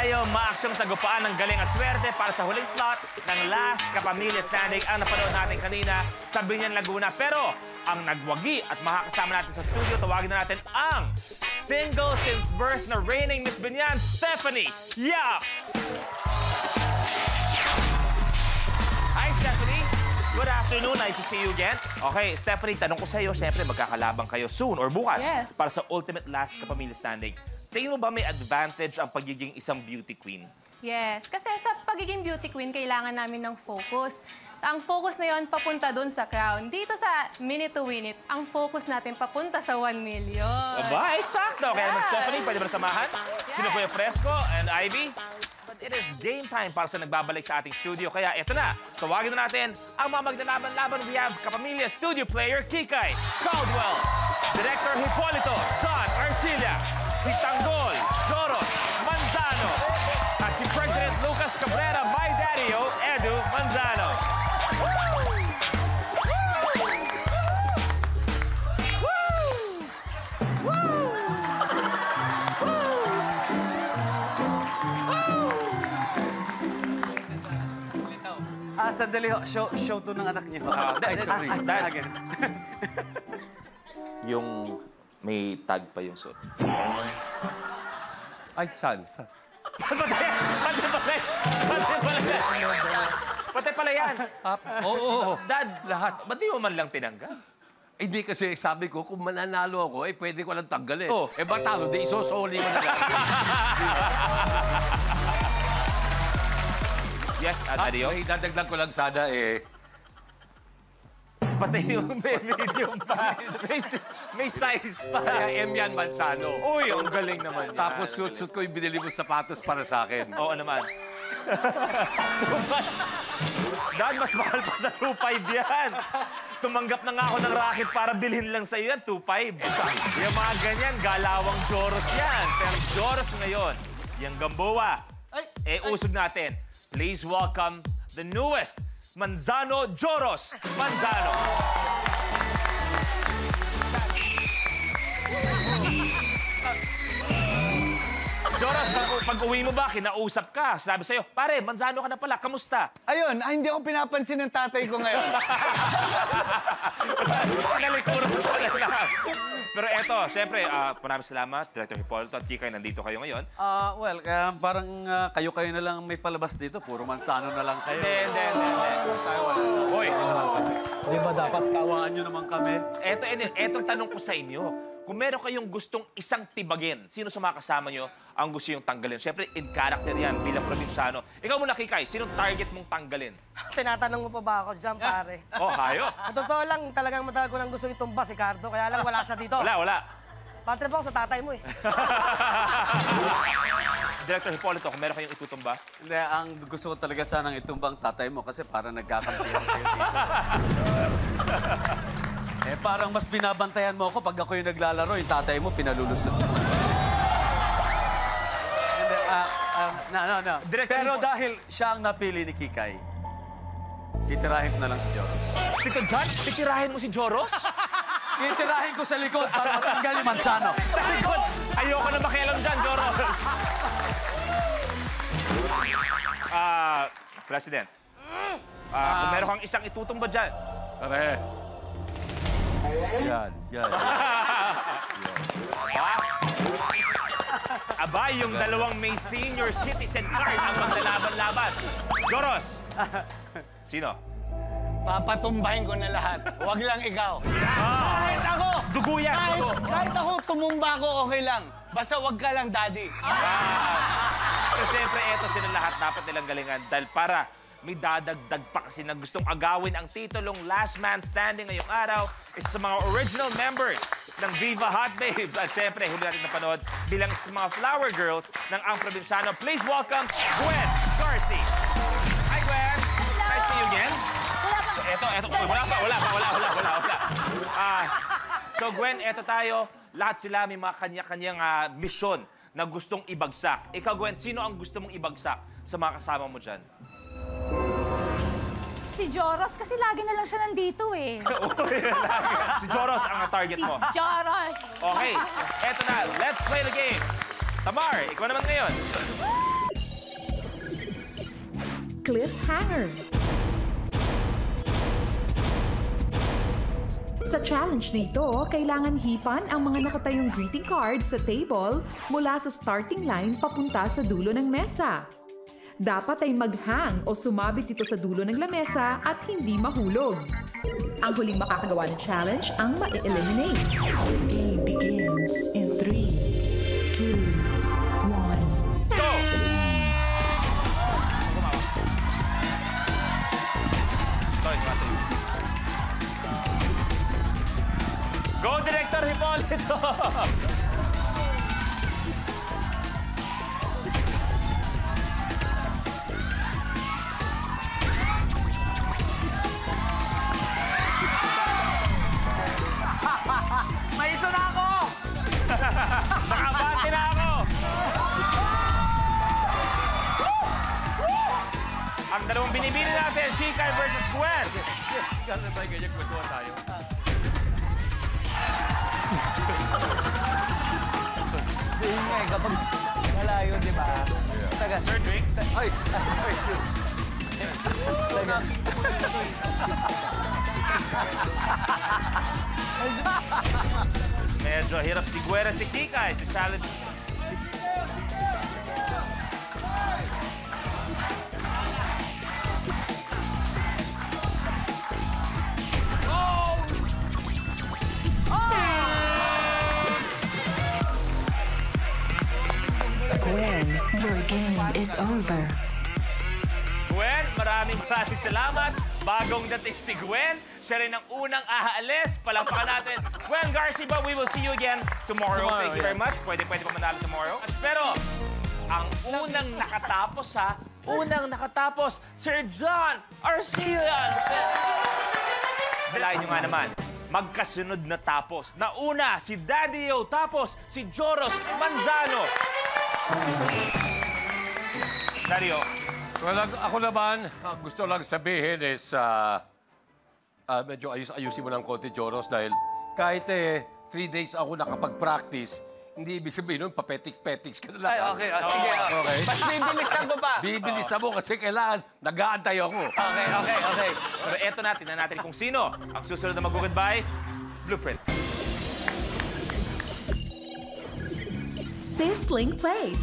tayo ma-action sa gupaan ng galing at swerte para sa huling slot ng Last Kapamilya Standing ang napanood natin kanina sa Binyan, Laguna. Pero ang nagwagi at makakasama natin sa studio, tawagin na natin ang single since birth na reigning Miss Binyan, Stephanie Yap! Hi, Stephanie! Good afternoon. Nice to see you again. Okay, Stephanie, tanong ko sa iyo, syempre magkakalabang kayo soon or bukas para sa ultimate Last Kapamilya Standing. Tingin mo ba may advantage ang pagiging isang beauty queen? Yes, kasi sa pagiging beauty queen, kailangan namin ng focus. Ang focus na yon papunta dun sa crown. Dito sa Minute to Win It, ang focus natin papunta sa 1 million. Aba, eksakto. Kaya naman, Stephanie, pwede ba samahan? Sino po yung Fresco and Ivy? But it is game time para sa nagbabalik sa ating studio. Kaya eto na, tawagin na natin ang mga maglalaban-laban. We have Kapamilya Studio Player Kikay Caldwell, Director Hipolito John Arcilla, si Tanggol Joros Manzano, at si President Lucas Cabrera, my daddy-o, Edu Manzano. Sandali ho. Show to ng anak niyo. Sorry. Dad. Yung may tag pa yung suot. Ay, saan? Pati pala yan. Oo. Dad, lahat. Ba't di mo man lang tinanggal? Hindi kasi sabi ko, kung mananalo ako, pwede ko lang tanggalin. Oh. Batalo, di isosoli mo na lang. Yes, Adio. Ay, dadagdag ko lang sana Pati yung may medium pa. May size pa. Kaya M yan, Manzano. Uy, ang galing naman yan. Tapos suit ko yung binili mo sapatos para sa akin. Oo naman. Dad, mas mahal pa sa 2.5 yan. Tumanggap na nga ako ng racket para bilhin lang sa iyo yan, 2.5. Yung mga ganyan, galawang Joros yan. Pero Joros ngayon, yung Gamboa, usog natin. Please welcome the newest Manzano Joros Manzano. Joros, pag-uwi mo ba, kinausap ka. Sabi sa'yo, pare, Manzano ka na pala, kamusta? Ayun, hindi ako pinapansin ng tatay ko ngayon. Nalikuran pala lahat. Pero eto, siyempre, maraming salamat, Director Hipolito at Kikay, nandito kayo ngayon. Parang kayo na lang may palabas dito. Puro Manzano na lang kayo. Hindi. Hoy, Di ba dapat tawaan nyo naman kami? etong tanong ko sa inyo. Kung meron kayong gustong isang tibagin, sino sa mga kasama nyo ang gusto yung tanggalin? Siyempre, in character yan bilang probinsyano. Ikaw muna, Kikay, sinong target mong tanggalin? Tinatanong mo pa ba ako dyan, pare? Oh, hayo. Sa totoo lang, talagang matagal ko nang gusto itumba si Cardo, kaya lang wala siya dito. Wala. Patrip ako sa tatay mo eh. Director Hipolito, kung meron kayong itutumba? Hindi, ang gusto ko talaga sanang itumbang tatay mo kasi parang nagkakampihan kayo dito. Parang mas binabantayan mo ako pag ako yung naglalaro, yung tatay mo pinalulusot mo. No. Pero dahil siya ang napili ni Kikay, titirahin ko na lang si Joros. Tito John, titirahin mo si Joros? Titirahin ko sa likod para matanggal yung Manzano. Sa likod! Ayoko na makialam dyan, Joros! President, kung meron kang isang itutumba dyan. Pare. Yan. Aba, yung dalawang may senior citizen card ang maglalaban-laban. Joros! Sino? Papatumbahin ko na lahat. Huwag lang ikaw. Kahit ako! Dugo yan! Kahit ako, tumumba ko, okay lang. Basta huwag ka lang, daddy. Pero siyempre, eto sila lahat dapat nilang galingan dahil para may dadagdag pa kasi na gustong agawin ang titulong Last Man Standing ngayong araw is sa mga original members ng Viva Hot Babes. At siyempre, huli natin napanood bilang sa mga flower girls ng Ang Probinsyano. Please welcome Gwen Garci. Hi, Gwen. Hello. Nice to see you again. Wala pa. Wala. So, Gwen, eto tayo. Lahat sila may mga kanya-kanyang misyon na gustong ibagsak. Ikaw, Gwen, sino ang gusto mong ibagsak sa mga kasama mo dyan? Si Joros, kasi lagi na lang siya nandito eh. Si Joros ang target mo. Si Joros. Okay, eto na. Let's play the game. Tamar, ikaw naman ngayon. cliffhanger. Sa challenge na ito, kailangan hipan ang mga nakatayong greeting cards sa table mula sa starting line papunta sa dulo ng mesa. Dapat ay maghang o sumabit ito sa dulo ng lamesa at hindi mahulog. Ang huling makakagawa ng challenge ang ma-eliminate. The game begins in 3, 2, 1. Go! Sorry, sumasayo. Go, Director Hipolito! May iso na ako! Nakabati na ako! Ang dalawang binibili natin, Kikay versus Gwen. Gano'n tayo ganyan, magkuha tayo. Yun nga eh, kapag malayo, di ba? Taga, Sir Drinks. Ay! Medyo hirap si Gwen at si Kikay sa challenge. Gwen, your game is over. Gwen, maraming salamat. Bagong dating si Gwen. Siya rin ang unang aalis. Palampakan natin. Gwen Garcia, we will see you again tomorrow. Thank you very much. Pwede pa manalo tomorrow. Pero, ang unang nakatapos Sir John Arcillan. Dalayan nyo nga naman. Magkasunod na tapos. Nauna, si Daddy O, tapos si Joros Manzano. Daddy O. Well, ako naman, gusto lang sabihin is, medyo ayusin mo ng konti, Joros, dahil kahit 3 days ako nakapag-practice, hindi ibig sabihin nun, papetiks-petiks ka na lang. Ay, okay. Sige. Okay. Mas bibilisan ko pa. Bibilisan mo kasi kailangan, nag-aantay ako. Okay. Pero eto na, tingnan natin kung sino ang susunod na mag-goodbye. Blueprint. Sizzling plate.